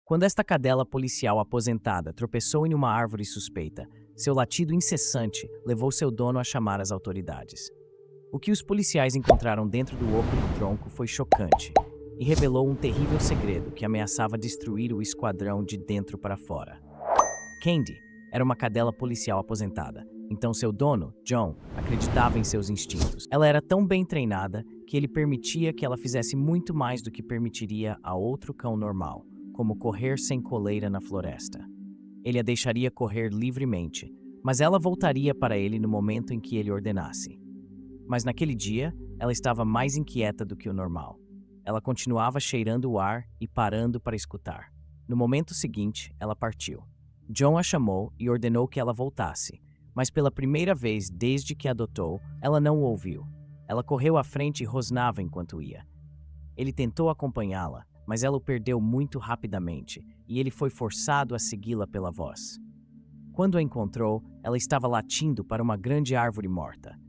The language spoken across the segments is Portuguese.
Quando esta cadela policial aposentada tropeçou em uma árvore suspeita, seu latido incessante levou seu dono a chamar as autoridades. O que os policiais encontraram dentro do oco do tronco foi chocante e revelou um terrível segredo que ameaçava destruir o esquadrão de dentro para fora. Candy era uma cadela policial aposentada, então seu dono, John, acreditava em seus instintos. Ela era tão bem treinada que ele permitia que ela fizesse muito mais do que permitiria a outro cão normal, como correr sem coleira na floresta. Ele a deixaria correr livremente, mas ela voltaria para ele no momento em que ele ordenasse. Mas naquele dia, ela estava mais inquieta do que o normal. Ela continuava cheirando o ar e parando para escutar. No momento seguinte, ela partiu. John a chamou e ordenou que ela voltasse, mas pela primeira vez desde que a adotou, ela não o ouviu. Ela correu à frente e rosnava enquanto ia. Ele tentou acompanhá-la, mas ela o perdeu muito rapidamente, e ele foi forçado a segui-la pela voz. Quando a encontrou, ela estava latindo para uma grande árvore morta.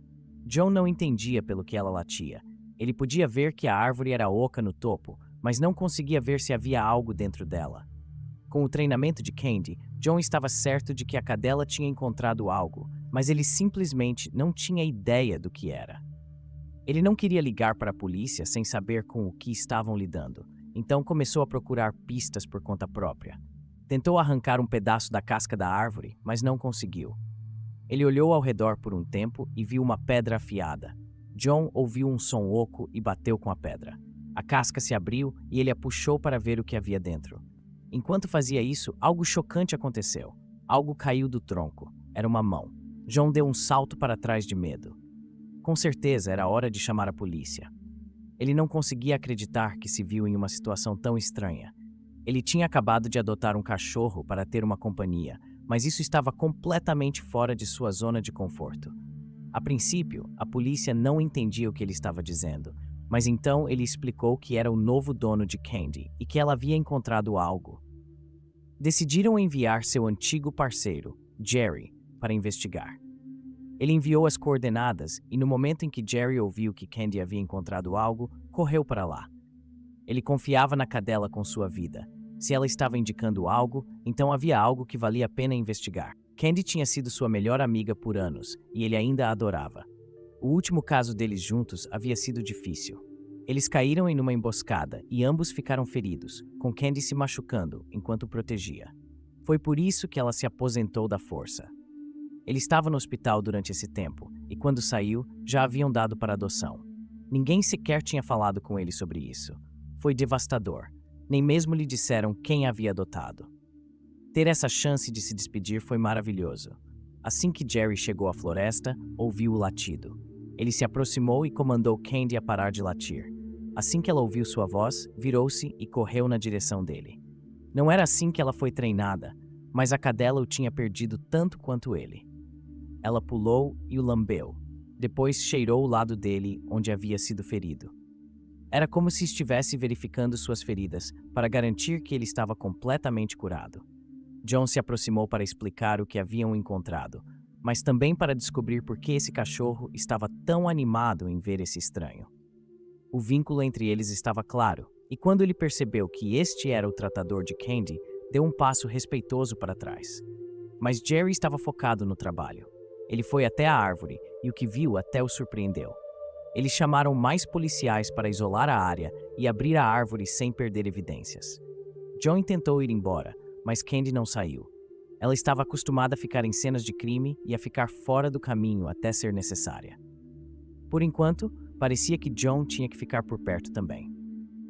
John não entendia pelo que ela latia. Ele podia ver que a árvore era oca no topo, mas não conseguia ver se havia algo dentro dela. Com o treinamento de Candy, John estava certo de que a cadela tinha encontrado algo, mas ele simplesmente não tinha ideia do que era. Ele não queria ligar para a polícia sem saber com o que estavam lidando, então começou a procurar pistas por conta própria. Tentou arrancar um pedaço da casca da árvore, mas não conseguiu. Ele olhou ao redor por um tempo e viu uma pedra afiada. John ouviu um som oco e bateu com a pedra. A casca se abriu e ele a puxou para ver o que havia dentro. Enquanto fazia isso, algo chocante aconteceu. Algo caiu do tronco. Era uma mão. John deu um salto para trás de medo. Com certeza era hora de chamar a polícia. Ele não conseguia acreditar que se viu em uma situação tão estranha. Ele tinha acabado de adotar um cachorro para ter uma companhia, mas isso estava completamente fora de sua zona de conforto. A princípio, a polícia não entendia o que ele estava dizendo, mas então ele explicou que era o novo dono de Candy e que ela havia encontrado algo. Decidiram enviar seu antigo parceiro, Jerry, para investigar. Ele enviou as coordenadas e no momento em que Jerry ouviu que Candy havia encontrado algo, correu para lá. Ele confiava na cadela com sua vida. Se ela estava indicando algo, então havia algo que valia a pena investigar. Candy tinha sido sua melhor amiga por anos e ele ainda a adorava. O último caso deles juntos havia sido difícil. Eles caíram em uma emboscada e ambos ficaram feridos, com Candy se machucando enquanto o protegia. Foi por isso que ela se aposentou da força. Ele estava no hospital durante esse tempo e quando saiu, já haviam dado para adoção. Ninguém sequer tinha falado com ele sobre isso. Foi devastador. Nem mesmo lhe disseram quem havia adotado. Ter essa chance de se despedir foi maravilhoso. Assim que Jerry chegou à floresta, ouviu o latido. Ele se aproximou e comandou Candy a parar de latir. Assim que ela ouviu sua voz, virou-se e correu na direção dele. Não era assim que ela foi treinada, mas a cadela o tinha perdido tanto quanto ele. Ela pulou e o lambeu. Depois cheirou o lado dele, onde havia sido ferido. Era como se estivesse verificando suas feridas, para garantir que ele estava completamente curado. John se aproximou para explicar o que haviam encontrado, mas também para descobrir por que esse cachorro estava tão animado em ver esse estranho. O vínculo entre eles estava claro, e quando ele percebeu que este era o tratador de Candy, deu um passo respeitoso para trás. Mas Jerry estava focado no trabalho. Ele foi até a árvore, e o que viu até o surpreendeu. Eles chamaram mais policiais para isolar a área e abrir a árvore sem perder evidências. John tentou ir embora, mas Candy não saiu. Ela estava acostumada a ficar em cenas de crime e a ficar fora do caminho até ser necessária. Por enquanto, parecia que John tinha que ficar por perto também.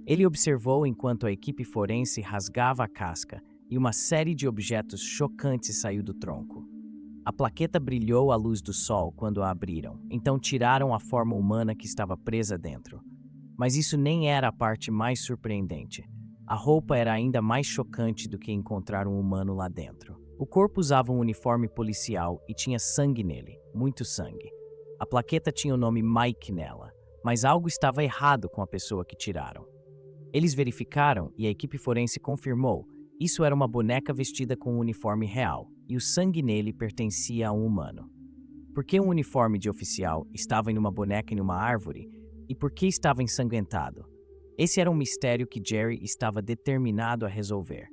Ele observou enquanto a equipe forense rasgava a casca e uma série de objetos chocantes saiu do tronco. A plaqueta brilhou à luz do sol quando a abriram, então tiraram a forma humana que estava presa dentro. Mas isso nem era a parte mais surpreendente. A roupa era ainda mais chocante do que encontrar um humano lá dentro. O corpo usava um uniforme policial e tinha sangue nele, muito sangue. A plaqueta tinha o nome Mike nela, mas algo estava errado com a pessoa que tiraram. Eles verificaram e a equipe forense confirmou. Isso era uma boneca vestida com um uniforme real, e o sangue nele pertencia a um humano. Por que um uniforme de oficial estava em uma boneca em uma árvore? E por que estava ensanguentado? Esse era um mistério que Jerry estava determinado a resolver.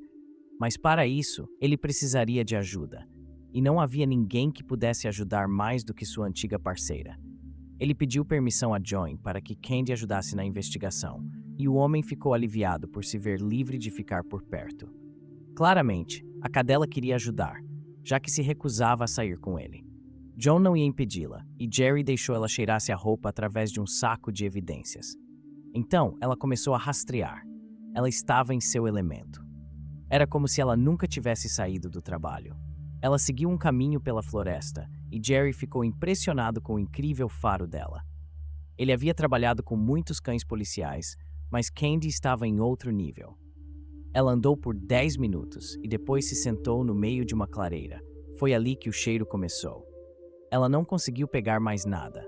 Mas para isso, ele precisaria de ajuda. E não havia ninguém que pudesse ajudar mais do que sua antiga parceira. Ele pediu permissão a Joy para que Candy ajudasse na investigação, e o homem ficou aliviado por se ver livre de ficar por perto. Claramente, a cadela queria ajudar, já que se recusava a sair com ele. John não ia impedi-la, e Jerry deixou ela cheirasse a roupa através de um saco de evidências. Então, ela começou a rastrear. Ela estava em seu elemento. Era como se ela nunca tivesse saído do trabalho. Ela seguiu um caminho pela floresta, e Jerry ficou impressionado com o incrível faro dela. Ele havia trabalhado com muitos cães policiais, mas Candy estava em outro nível. Ela andou por 10 minutos e depois se sentou no meio de uma clareira. Foi ali que o cheiro começou. Ela não conseguiu pegar mais nada.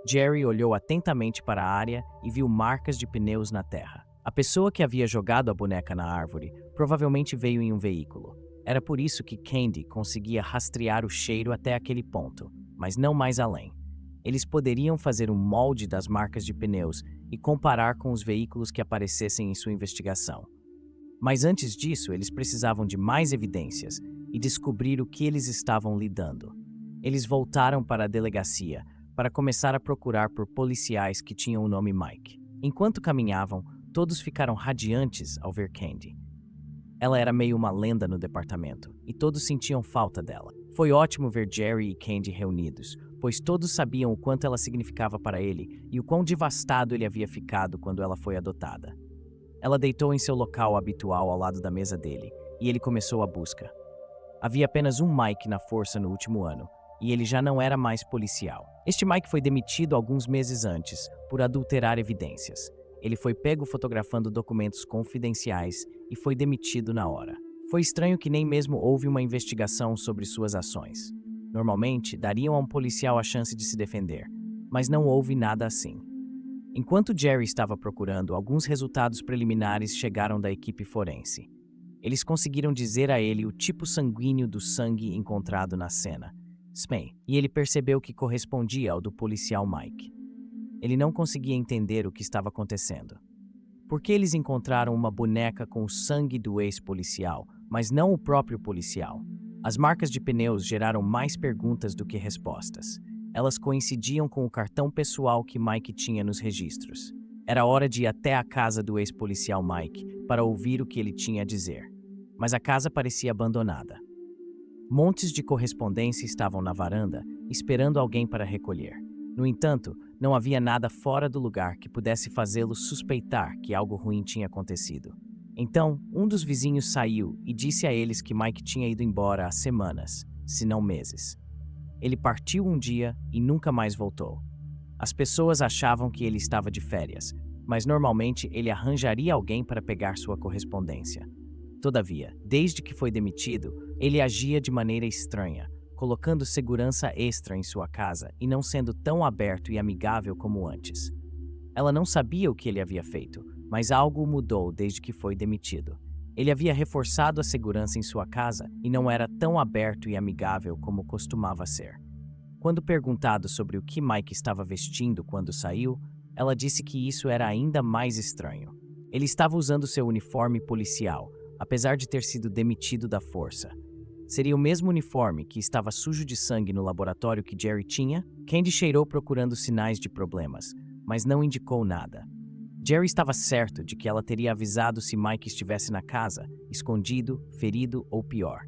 Jerry olhou atentamente para a área e viu marcas de pneus na terra. A pessoa que havia jogado a boneca na árvore provavelmente veio em um veículo. Era por isso que Candy conseguia rastrear o cheiro até aquele ponto, mas não mais além. Eles poderiam fazer um molde das marcas de pneus e comparar com os veículos que aparecessem em sua investigação. Mas antes disso, eles precisavam de mais evidências e descobrir o que eles estavam lidando. Eles voltaram para a delegacia para começar a procurar por policiais que tinham o nome Mike. Enquanto caminhavam, todos ficaram radiantes ao ver Candy. Ela era meio uma lenda no departamento, e todos sentiam falta dela. Foi ótimo ver Jerry e Candy reunidos, pois todos sabiam o quanto ela significava para ele e o quão devastado ele havia ficado quando ela foi adotada. Ela deitou em seu local habitual ao lado da mesa dele, e ele começou a busca. Havia apenas um Mike na força no último ano, e ele já não era mais policial. Este Mike foi demitido alguns meses antes, por adulterar evidências. Ele foi pego fotografando documentos confidenciais e foi demitido na hora. Foi estranho que nem mesmo houve uma investigação sobre suas ações. Normalmente, dariam a um policial a chance de se defender, mas não houve nada assim. Enquanto Jerry estava procurando, alguns resultados preliminares chegaram da equipe forense. Eles conseguiram dizer a ele o tipo sanguíneo do sangue encontrado na cena, SME, e ele percebeu que correspondia ao do policial Mike. Ele não conseguia entender o que estava acontecendo. Por que eles encontraram uma boneca com o sangue do ex-policial, mas não o próprio policial? As marcas de pneus geraram mais perguntas do que respostas. Elas coincidiam com o cartão pessoal que Mike tinha nos registros. Era hora de ir até a casa do ex-policial Mike para ouvir o que ele tinha a dizer. Mas a casa parecia abandonada. Montes de correspondência estavam na varanda, esperando alguém para recolher. No entanto, não havia nada fora do lugar que pudesse fazê-lo suspeitar que algo ruim tinha acontecido. Então, um dos vizinhos saiu e disse a eles que Mike tinha ido embora há semanas, se não meses. Ele partiu um dia e nunca mais voltou. As pessoas achavam que ele estava de férias, mas normalmente ele arranjaria alguém para pegar sua correspondência. Todavia, desde que foi demitido, ele agia de maneira estranha, colocando segurança extra em sua casa e não sendo tão aberto e amigável como antes. Ela não sabia o que ele havia feito, mas algo mudou desde que foi demitido. Ele havia reforçado a segurança em sua casa e não era tão aberto e amigável como costumava ser. Quando perguntado sobre o que Mike estava vestindo quando saiu, ela disse que isso era ainda mais estranho. Ele estava usando seu uniforme policial, apesar de ter sido demitido da força. Seria o mesmo uniforme que estava sujo de sangue no laboratório que Jerry tinha? Candy cheirou procurando sinais de problemas, mas não indicou nada. Jerry estava certo de que ela teria avisado se Mike estivesse na casa, escondido, ferido ou pior.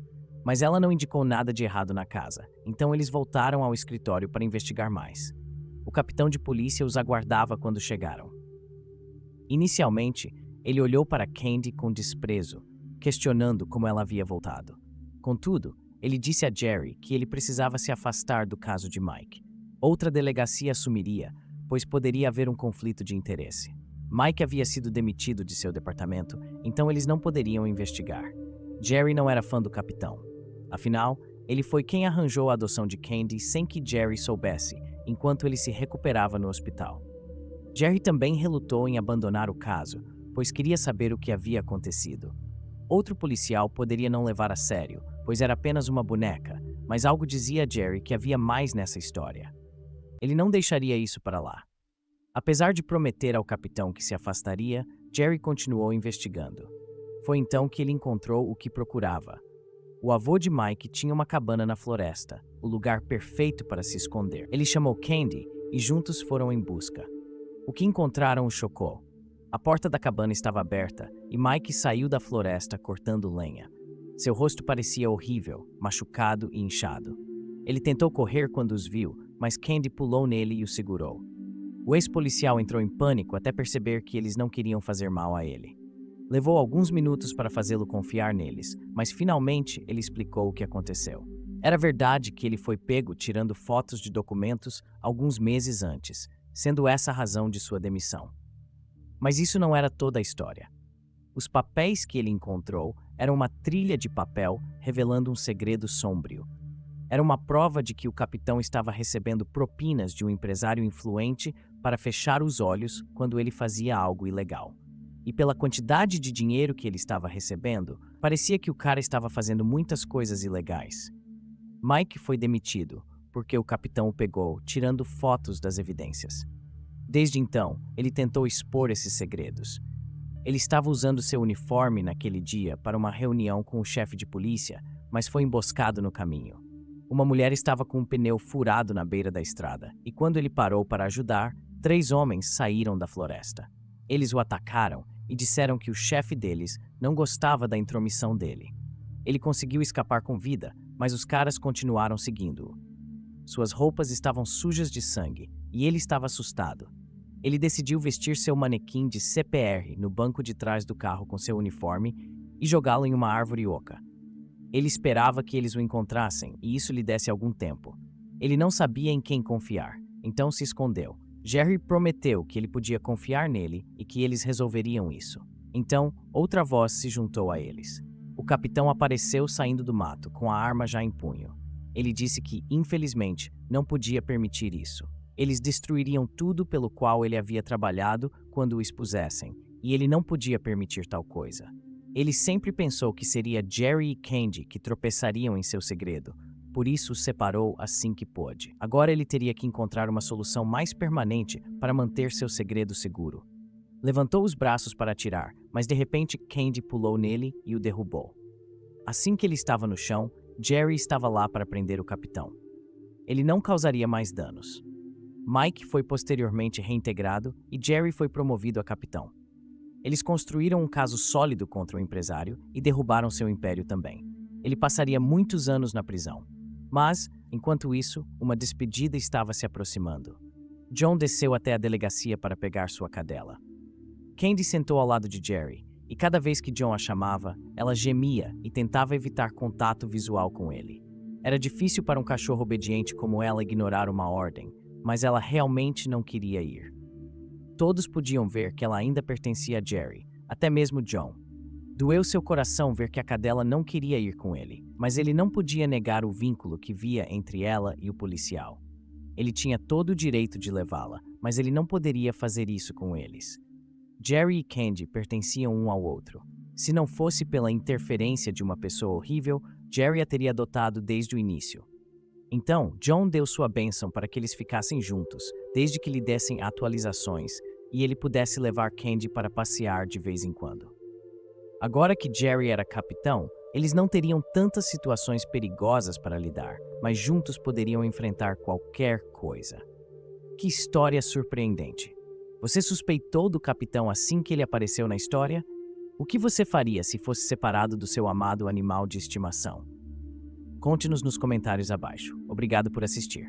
Mas ela não indicou nada de errado na casa, então eles voltaram ao escritório para investigar mais. O capitão de polícia os aguardava quando chegaram. Inicialmente, ele olhou para Candy com desprezo, questionando como ela havia voltado. Contudo, ele disse a Jerry que ele precisava se afastar do caso de Mike. Outra delegacia assumiria, pois poderia haver um conflito de interesse. Mike havia sido demitido de seu departamento, então eles não poderiam investigar. Jerry não era fã do capitão. Afinal, ele foi quem arranjou a adoção de Candy sem que Jerry soubesse, enquanto ele se recuperava no hospital. Jerry também relutou em abandonar o caso, pois queria saber o que havia acontecido. Outro policial poderia não levar a sério, pois era apenas uma boneca, mas algo dizia a Jerry que havia mais nessa história. Ele não deixaria isso para lá. Apesar de prometer ao capitão que se afastaria, Jerry continuou investigando. Foi então que ele encontrou o que procurava. O avô de Mike tinha uma cabana na floresta, o lugar perfeito para se esconder. Ele chamou Candy e juntos foram em busca. O que encontraram o chocou. A porta da cabana estava aberta e Mike saiu da floresta cortando lenha. Seu rosto parecia horrível, machucado e inchado. Ele tentou correr quando os viu, mas Candy pulou nele e o segurou. O ex-policial entrou em pânico até perceber que eles não queriam fazer mal a ele. Levou alguns minutos para fazê-lo confiar neles, mas finalmente ele explicou o que aconteceu. Era verdade que ele foi pego tirando fotos de documentos alguns meses antes, sendo essa a razão de sua demissão. Mas isso não era toda a história. Os papéis que ele encontrou eram uma trilha de papel revelando um segredo sombrio. Era uma prova de que o capitão estava recebendo propinas de um empresário influente para fechar os olhos quando ele fazia algo ilegal. E pela quantidade de dinheiro que ele estava recebendo, parecia que o cara estava fazendo muitas coisas ilegais. Mike foi demitido, porque o capitão o pegou, tirando fotos das evidências. Desde então, ele tentou expor esses segredos. Ele estava usando seu uniforme naquele dia para uma reunião com o chefe de polícia, mas foi emboscado no caminho. Uma mulher estava com um pneu furado na beira da estrada, e quando ele parou para ajudar, 3 homens saíram da floresta. Eles o atacaram e disseram que o chefe deles não gostava da intromissão dele. Ele conseguiu escapar com vida, mas os caras continuaram seguindo-o. Suas roupas estavam sujas de sangue e ele estava assustado. Ele decidiu vestir seu manequim de CPR no banco de trás do carro com seu uniforme e jogá-lo em uma árvore oca. Ele esperava que eles o encontrassem e isso lhe desse algum tempo. Ele não sabia em quem confiar, então se escondeu. Jerry prometeu que ele podia confiar nele e que eles resolveriam isso. Então, outra voz se juntou a eles. O capitão apareceu saindo do mato, com a arma já em punho. Ele disse que, infelizmente, não podia permitir isso. Eles destruiriam tudo pelo qual ele havia trabalhado quando o expusessem, e ele não podia permitir tal coisa. Ele sempre pensou que seria Jerry e Candy que tropeçariam em seu segredo, por isso os separou assim que pôde. Agora ele teria que encontrar uma solução mais permanente para manter seu segredo seguro. Levantou os braços para atirar, mas de repente Candy pulou nele e o derrubou. Assim que ele estava no chão, Jerry estava lá para prender o capitão. Ele não causaria mais danos. Mike foi posteriormente reintegrado e Jerry foi promovido a capitão. Eles construíram um caso sólido contra o empresário e derrubaram seu império também. Ele passaria muitos anos na prisão. Mas, enquanto isso, uma despedida estava se aproximando. John desceu até a delegacia para pegar sua cadela. Candy sentou ao lado de Jerry, e cada vez que John a chamava, ela gemia e tentava evitar contato visual com ele. Era difícil para um cachorro obediente como ela ignorar uma ordem, mas ela realmente não queria ir. Todos podiam ver que ela ainda pertencia a Jerry, até mesmo John. Doeu seu coração ver que a cadela não queria ir com ele, mas ele não podia negar o vínculo que via entre ela e o policial. Ele tinha todo o direito de levá-la, mas ele não poderia fazer isso com eles. Jerry e Candy pertenciam um ao outro. Se não fosse pela interferência de uma pessoa horrível, Jerry a teria adotado desde o início. Então, John deu sua bênção para que eles ficassem juntos, desde que lhe dessem atualizações, e ele pudesse levar Candy para passear de vez em quando. Agora que Jerry era capitão, eles não teriam tantas situações perigosas para lidar, mas juntos poderiam enfrentar qualquer coisa. Que história surpreendente! Você suspeitou do capitão assim que ele apareceu na história? O que você faria se fosse separado do seu amado animal de estimação? Conte-nos nos comentários abaixo. Obrigado por assistir.